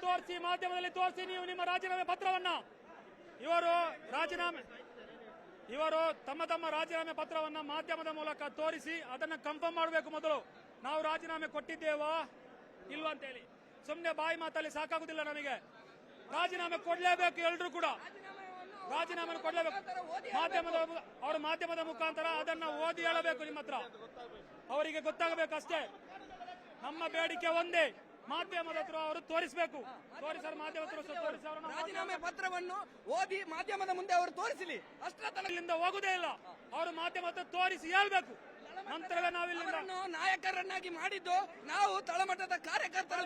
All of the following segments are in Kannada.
ಮಾಧ್ಯಮದಲ್ಲಿ ತೋರಿಸಿ ನೀವು ನಿಮ್ಮ ರಾಜೀನಾಮೆ ಪತ್ರವನ್ನ. ಇವರು ತಮ್ಮ ರಾಜೀನಾಮೆ ಪತ್ರವನ್ನ ಮಾಧ್ಯಮದ ಮೂಲಕ ತೋರಿಸಿ ಅದನ್ನ ಕನ್ಫರ್ಮ್ ಮಾಡಬೇಕು. ಮೊದಲು ನಾವು ರಾಜೀನಾಮೆ ಕೊಟ್ಟಿದ್ದೇವಾ ಇಲ್ವಾ ಅಂತ ಹೇಳಿ. ಸುಮ್ಮನೆ ಬಾಯಿ ಮಾತಲ್ಲಿ ಸಾಕಾಗುದಿಲ್ಲ ನಮಗೆ. ರಾಜೀನಾಮೆ ಕೊಡ್ಲೇಬೇಕು, ಎಲ್ರು ಕೂಡ ರಾಜೀನಾಮೆ ಕೊಡ್ಲೇಬೇಕು. ಮಾಧ್ಯಮದ ಮುಖಾಂತರ ಅದನ್ನ ಓದಿ ಹೇಳಬೇಕು ನಿಮ್ಮ ಹತ್ರ, ಅವರಿಗೆ ಗೊತ್ತಾಗಬೇಕು ಅಷ್ಟೇ. ನಮ್ಮ ಬೇಡಿಕೆ ಒಂದೇ, ಮಾಧ್ಯಮದ ಹತ್ರ ಅವರು ತೋರಿಸಬೇಕು. ರಾಜೀನಾಮೆ ಪತ್ರವನ್ನು ಓದಿ ಮಾಧ್ಯಮದ ಮುಂದೆ ಅವರು ತೋರಿಸಲಿ. ಅಷ್ಟರಿಂದ ಹೋಗುದೇ ಇಲ್ಲ, ಅವರು ಮಾಧ್ಯಮ ಹತ್ರ ತೋರಿಸಿ ಹೇಳ್ಬೇಕು. ನಂತರ ನಾಯಕರನ್ನಾಗಿ ಮಾಡಿದ್ದು ನಾವು ತಳಮಟ್ಟದ ಕಾರ್ಯಕರ್ತರು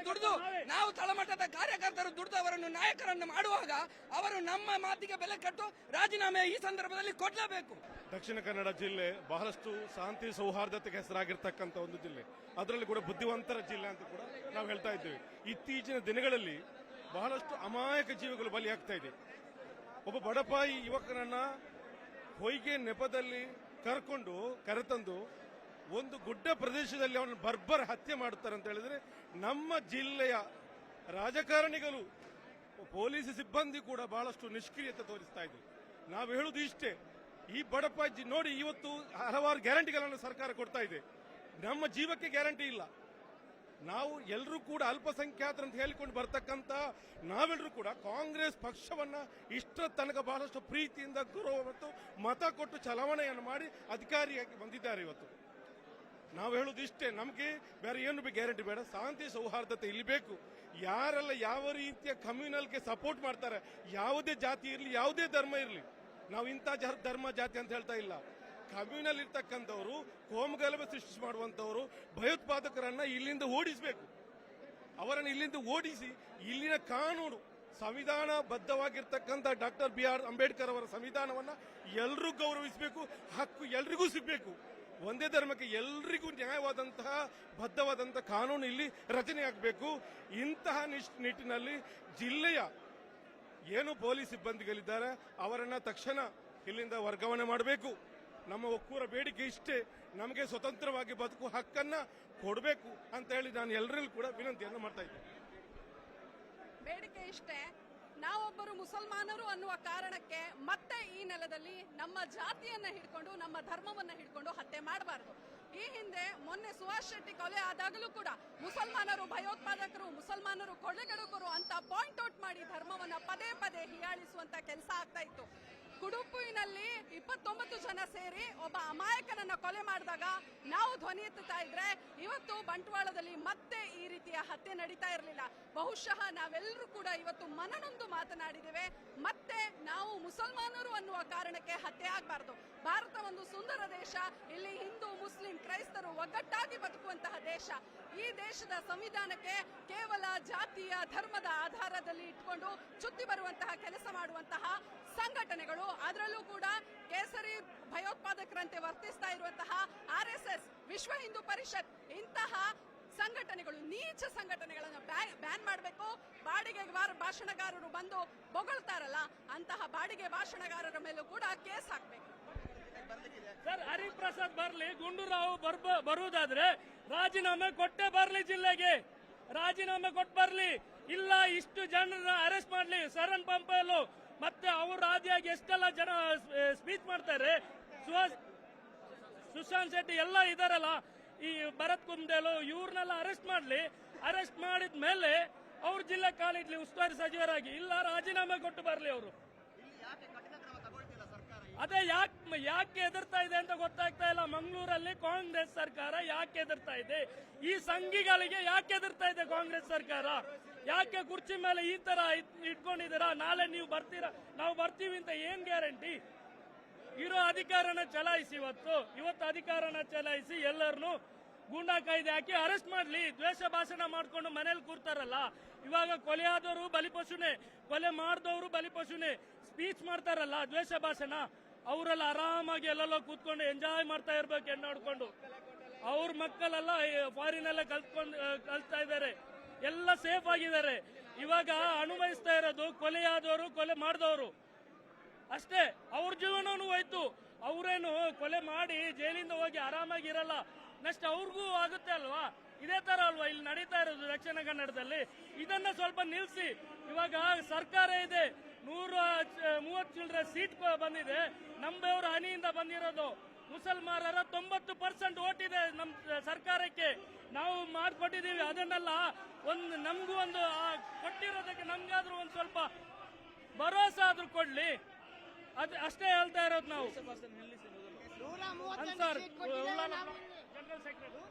ದುಡಿದು ಅವರನ್ನು ನಾಯಕರನ್ನು ಮಾಡುವಾಗ ಅವರು ನಮ್ಮ ಮಾತಿಗೆ ಬೆಲೆ ಕಟ್ಟು ರಾಜೀನಾಮೆ ಈ ಸಂದರ್ಭದಲ್ಲಿ ಕೊಡಲೇಬೇಕು. ದಕ್ಷಿಣ ಕನ್ನಡ ಜಿಲ್ಲೆ ಬಹಳಷ್ಟು ಶಾಂತಿ ಸೌಹಾರ್ದತೆಗೆ ಹೆಸರಾಗಿರ್ತಕ್ಕಂಥ ಒಂದು ಜಿಲ್ಲೆ, ಅದರಲ್ಲಿ ಕೂಡ ಬುದ್ಧಿವಂತರ ಜಿಲ್ಲೆ ಅಂತ ಕೂಡ ನಾವು ಹೇಳ್ತಾ ಇದ್ದೇವೆ. ಇತ್ತೀಚಿನ ದಿನಗಳಲ್ಲಿ ಬಹಳಷ್ಟು ಅಮಾಯಕ ಜೀವಿಗಳು ಬಲಿಯಾಗ್ತಾ ಇದೆ. ಒಬ್ಬ ಬಡಪಾಯಿ ಯುವಕನನ್ನ ಹೊಯ್ಗೆ ನೆಪದಲ್ಲಿ ಕರೆತಂದು ಒಂದು ಗುಡ್ಡ ಪ್ರದೇಶದಲ್ಲಿ ಅವನು ಬರ್ಬರ್ ಹತ್ಯೆ ಮಾಡುತ್ತಾರೆ ಅಂತ ಹೇಳಿದ್ರೆ, ನಮ್ಮ ಜಿಲ್ಲೆಯ ರಾಜಕಾರಣಿಗಳು ಪೊಲೀಸ್ ಸಿಬ್ಬಂದಿ ಕೂಡ ಬಹಳಷ್ಟು ನಿಷ್ಕ್ರಿಯತೆ ತೋರಿಸ್ತಾ ಇದೆ. ನಾವು ಹೇಳುವುದು ಇಷ್ಟೇ, ಈ ಬಡಪಾಯಿ ನೋಡಿ, ಇವತ್ತು ಹಲವಾರು ಗ್ಯಾರಂಟಿಗಳನ್ನು ಸರ್ಕಾರ ಕೊಡ್ತಾ ಇದೆ, ನಮ್ಮ ಜೀವಕ್ಕೆ ಗ್ಯಾರಂಟಿ ಇಲ್ಲ. ನಾವು ಎಲ್ಲರೂ ಕೂಡ ಅಲ್ಪಸಂಖ್ಯಾತರು ಅಂತ ಹೇಳಿಕೊಂಡು ಬರ್ತಕ್ಕಂಥ ನಾವೆಲ್ಲರೂ ಕೂಡ ಕಾಂಗ್ರೆಸ್ ಪಕ್ಷವನ್ನ ಇಷ್ಟರ ತನಕ ಬಹಳಷ್ಟು ಪ್ರೀತಿಯಿಂದ ಗೌರವ ಮತ್ತು ಮತ ಕೊಟ್ಟು ಚಲಾವಣೆಯನ್ನು ಮಾಡಿ ಅಧಿಕಾರಿಯಾಗಿ ಬಂದಿದ್ದಾರೆ. ಇವತ್ತು ನಾವು ಹೇಳುವುದು ಇಷ್ಟೇ, ನಮಗೆ ಬೇರೆ ಏನು ಗ್ಯಾರಂಟಿ ಬೇಡ, ಶಾಂತಿ ಸೌಹಾರ್ದತೆ ಇಲ್ಲಿ ಬೇಕು. ಯಾರೆಲ್ಲ ಯಾವ ರೀತಿಯ ಕಮ್ಯುನಲ್ಗೆ ಸಪೋರ್ಟ್ ಮಾಡ್ತಾರೆ, ಯಾವುದೇ ಜಾತಿ ಇರಲಿ, ಯಾವುದೇ ಧರ್ಮ ಇರಲಿ, ನಾವು ಇಂಥ ಧರ್ಮ ಜಾತಿ ಅಂತ ಹೇಳ್ತಾ ಇಲ್ಲ. ಕಮ್ಯುನಲ್ ಇರ್ತಕ್ಕಂಥವರು, ಕೋಮುಗಲಭೆ ಸೃಷ್ಟಿ ಮಾಡುವಂತವರು, ಭಯೋತ್ಪಾದಕರನ್ನ ಇಲ್ಲಿಂದ ಓಡಿಸಬೇಕು. ಅವರನ್ನು ಇಲ್ಲಿಂದ ಓಡಿಸಿ ಇಲ್ಲಿನ ಕಾನೂನು ಸಂವಿಧಾನ ಬದ್ಧವಾಗಿರ್ತಕ್ಕಂಥ ಡಾಕ್ಟರ್ BR ಅಂಬೇಡ್ಕರ್ ಅವರ ಸಂವಿಧಾನವನ್ನ ಎಲ್ಲರೂ ಗೌರವಿಸಬೇಕು, ಹಕ್ಕು ಎಲ್ರಿಗೂ ಸಿಗಬೇಕು. ಒಂದೇ ಧರ್ಮಕ್ಕೆ ಎಲ್ರಿಗೂ ನ್ಯಾಯವಾದಂತಹ ಬದ್ಧವಾದಂತಹ ಕಾನೂನು ಇಲ್ಲಿ ರಚನೆಯಾಗಬೇಕು. ಇಂತಹ ನಿಟ್ಟಿನಲ್ಲಿ ಜಿಲ್ಲೆಯ ಏನು ಪೊಲೀಸ್ ಸಿಬ್ಬಂದಿಗಳಿದ್ದಾರೆ ಅವರನ್ನ ತಕ್ಷಣ ಇಲ್ಲಿಂದ ವರ್ಗಾವಣೆ ಮಾಡಬೇಕು. ನಮ್ಮ ಒಕ್ಕೂರ ಬೇಡಿಕೆ ಇಷ್ಟೇ, ನಮಗೆ ಸ್ವತಂತ್ರವಾಗಿ ಬದುಕು ಹಕ್ಕನ್ನ ಕೊಡಬೇಕು ಅಂತ ಹೇಳಿ ನಾನು ಎಲ್ಲರಲ್ಲೂ ಕೂಡ ವಿನಂತಿಯನ್ನು ಮಾಡ್ತಾ ಇದ್ದೇನೆ. ಬೇಡಿಕೆ ಇಷ್ಟೇ, ನಾವೊಬ್ಬರು ಮುಸಲ್ಮಾನರು ಅನ್ನುವ ಕಾರಣಕ್ಕೆ ಮತ್ತೆ ಈ ನೆಲದಲ್ಲಿ ನಮ್ಮ ಜಾತಿಯನ್ನ ಹಿಡ್ಕೊಂಡು, ನಮ್ಮ ಧರ್ಮವನ್ನ ಹಿಡ್ಕೊಂಡು ಹತ್ಯೆ ಮಾಡಬಾರದು. ಈ ಹಿಂದೆ ಮೊನ್ನೆ ಸುಭಾಷ್ ಶೆಟ್ಟಿ ಕೊಲೆ ಆದಾಗಲೂ ಕೂಡ ಮುಸಲ್ಮಾನರು ಭಯೋತ್ಪಾದಕರು, ಮುಸಲ್ಮಾನರು ಕೊಲೆಗಡುಕರು ಅಂತ ಪಾಯಿಂಟ್ ಔಟ್ ಮಾಡಿ ಧರ್ಮವನ್ನ ಪದೇ ಪದೇ ಹೀಯಾಳಿಸುವಂತ ಕೆಲಸ ಆಗ್ತಾ ಇತ್ತು. ಕುಡುಪುವಿನಲ್ಲಿ 29 ಜನ ಸೇರಿ ಒಬ್ಬ ಅಮಾಯಕನನ್ನ ಕೊಲೆ ಮಾಡಿದಾಗ ನಾವು ಧ್ವನಿ ಎತ್ತುತ್ತಾ ಇದ್ರೆ, ಇವತ್ತು ಬಂಟ್ವಾಳದಲ್ಲಿ ಮತ್ತೆ ಈ ರೀತಿಯ ಹತ್ಯೆ ನಡೀತಾ ಇರಲಿಲ್ಲ. ಬಹುಶಃ ನಾವೆಲ್ಲರೂ ಕೂಡ ಇವತ್ತು ಮನನೊಂದು ಮಾತನಾಡಿದ್ದೇವೆ, ಮತ್ತೆ ನಾವು ಮುಸಲ್ಮಾನರು ಅನ್ನುವ ಕಾರಣಕ್ಕೆ ಹತ್ಯೆ ಆಗಬಾರದು. ಭಾರತ ಒಂದು ಸುಂದರ ದೇಶ, ಇಲ್ಲಿ ಹಿಂದೂ, ಮುಸ್ಲಿಂ, ಕ್ರೈಸ್ತರು ಒಗ್ಗಟ್ಟಾಗಿ ಬದುಕುವಂತಹ ದೇಶ. ಈ ದೇಶದ ಸಂವಿಧಾನಕ್ಕೆ ಕೇವಲ ಜಾತಿಯ ಧರ್ಮದ ಆಧಾರದಲ್ಲಿ ಇಟ್ಕೊಂಡು ಚುತ್ತಿ ಬರುವಂತಹ ಕೆಲಸ ಮಾಡುವಂತಹ ಸಂಘಟನೆಗಳು, ಅದರಲ್ಲೂ ಕೂಡ ಕೇಸರಿ ಭಯೋತ್ಪಾದಕರಂತೆ ವರ್ತಿಸ್ತಾ ಇರುವಂತಹ RSS, ವಿಶ್ವ ಹಿಂದೂ ಪರಿಷತ್, ಇಂತಹ ಸಂಘಟನೆಗಳು, ನೀಚ ಸಂಘಟನೆಗಳನ್ನು ಬ್ಯಾನ್ ಮಾಡಬೇಕು. ಬಾಡಿಗೆ ಭಾಷಣಗಾರರು ಬಂದು ಬೊಗಳ್ತಾರಲ್ಲ, ಅಂತಹ ಬಾಡಿಗೆ ಭಾಷಣಗಾರರ ಮೇಲೂ ಕೂಡ ಕೇಸ್ ಹಾಕಬೇಕು. ಸರ್, ಹರಿಪ್ರಸಾದ್ ಬರ್ಲಿ, ಗುಂಡೂರಾವ್ ಬರುವುದಾದ್ರೆ ರಾಜೀನಾಮೆ ಕೊಟ್ಟೆ ಬರ್ಲಿ, ಜಿಲ್ಲೆಗೆ ರಾಜೀನಾಮೆ ಕೊಟ್ಟು ಬರ್ಲಿ. ಇಲ್ಲ, ಇಷ್ಟು ಜನರನ್ನ ಅರೆಸ್ಟ್ ಮಾಡ್ಲಿ, ಸರಣ್ ಪಂಪಲು ಮತ್ತೆ ಅವ್ರ ಆದಿಯಾಗಿ ಎಷ್ಟೆಲ್ಲ ಜನ ಸ್ಪೀಚ್ ಮಾಡ್ತಾರೆ, ಸುಶಾಂತ್ ಶೆಟ್ಟಿ ಎಲ್ಲ ಇದಾರಲ್ಲ, ಈ ಭರತ್ ಕುಂದೇಲು, ಇವ್ರನ್ನೆಲ್ಲ ಅರೆಸ್ಟ್ ಮಾಡ್ಲಿ. ಅರೆಸ್ಟ್ ಮಾಡಿದ ಮೇಲೆ ಅವ್ರ ಜಿಲ್ಲೆ ಕಾಲಿಡ್ಲಿ ಉಸ್ತುವಾರಿ ಸಚಿವರಾಗಿ. ಇಲ್ಲ, ರಾಜೀನಾಮೆ ಕೊಟ್ಟು ಬರ್ಲಿ ಅವರು. ಅದೇ ಯಾಕೆ ಎದುರ್ತಾ ಇದೆ ಅಂತ ಗೊತ್ತಾಗ್ತಾ ಇಲ್ಲ. ಮಂಗಳೂರಲ್ಲಿ ಕಾಂಗ್ರೆಸ್ ಸರ್ಕಾರ ಯಾಕೆ ಎದುರ್ತಾ ಇದೆ? ಈ ಸಂಘಿಗಳಿಗೆ ಯಾಕೆ ಎದುರ್ತಾ ಇದೆ ಕಾಂಗ್ರೆಸ್ ಸರ್ಕಾರ? ಯಾಕೆ ಕುರ್ಚಿ ಮೇಲೆ ಈ ತರ ಇಟ್ಕೊಂಡಿದ್ದೀರಾ? ನಾಳೆ ನೀವು ಬರ್ತೀರಾ, ನಾವು ಬರ್ತೀವಿ ಅಂತ ಏನ್ ಗ್ಯಾರಂಟಿ? ಇರೋ ಅಧಿಕಾರನ ಚಲಾಯಿಸಿ, ಇವತ್ತು ಅಧಿಕಾರನ ಚಲಾಯಿಸಿ ಎಲ್ಲರನ್ನು ಗೂಂಡಾ ಕಾಯ್ದೆ ಹಾಕಿ ಅರೆಸ್ಟ್ ಮಾಡ್ಲಿ. ದ್ವೇಷ ಭಾಷಣ ಮಾಡ್ಕೊಂಡು ಮನೇಲಿ ಕೂರ್ತಾರಲ್ಲ, ಇವಾಗ ಕೊಲೆ ಆದವರು ಬಲಿಪಶುನೇ, ಕೊಲೆ ಮಾಡಿದವರು ಬಲಿಪಶುನೇ. ಸ್ಪೀಚ್ ಮಾಡ್ತಾರಲ್ಲ ದ್ವೇಷ ಭಾಷಣ, ಅವರೆಲ್ಲ ಆರಾಮಾಗಿ ಎಲ್ಲೆಲ್ಲೋ ಕೂತ್ಕೊಂಡು ಎಂಜಾಯ್ ಮಾಡ್ತಾ ಇರ್ಬೇಕು ನೋಡ್ಕೊಂಡು. ಅವ್ರ ಮಕ್ಕಳೆಲ್ಲ ಫಾರಿನ್ ಎಲ್ಲ ಕಲ್ತಾ ಇದ್ದಾರೆ, ಎಲ್ಲ ಸೇಫ್ ಆಗಿದ್ದಾರೆ. ಇವಾಗ ಅನುಭವಿಸ್ತಾ ಇರೋದು ಕೊಲೆಯಾದವರು, ಕೊಲೆ ಮಾಡಿದವರು ಅಷ್ಟೇ. ಅವ್ರ ಜೀವನನೂ ಹೋಯ್ತು. ಅವರೇನು ಕೊಲೆ ಮಾಡಿ ಜೈಲಿಂದ ಹೋಗಿ ಆರಾಮಾಗಿ ಇರಲ್ಲ, ನೆಕ್ಸ್ಟ್ ಅವ್ರಿಗೂ ಆಗುತ್ತೆ ಅಲ್ವಾ? ಇದೇ ತರ ಅಲ್ವಾ ಇಲ್ಲಿ ನಡೀತಾ ಇರೋದು ದಕ್ಷಿಣ ಕನ್ನಡದಲ್ಲಿ? ಇದನ್ನ ಸ್ವಲ್ಪ ನಿಲ್ಲಿಸಿ. ಇವಾಗ ಸರ್ಕಾರ ಇದೆ, 130 ಚಿಲ್ಲರೆ ಸೀಟ್ ಬಂದಿದೆ, ನಮ್ಮವರ ಹನಿಯಿಂದ ಬಂದಿರೋದು. ಮುಸಲ್ಮಾನರ 90% ಓಟ್ ಇದೆ ನಮ್ಮ ಸರ್ಕಾರಕ್ಕೆ, ನಾವು ಮಾಡ್ಕೊಟ್ಟಿದೀವಿ. ಅದನ್ನೆಲ್ಲ ನಮಗೂ ಒಂದು ಕೊಟ್ಟಿರೋದಕ್ಕೆ ನಮ್ಗಾದ್ರೂ ಒಂದು ಸ್ವಲ್ಪ ಭರವಸೆ ಆದ್ರೂ ಕೊಡ್ಲಿ, ಅಷ್ಟೇ ಹೇಳ್ತಾ ಇರೋದು ನಾವು. Ansar general secretary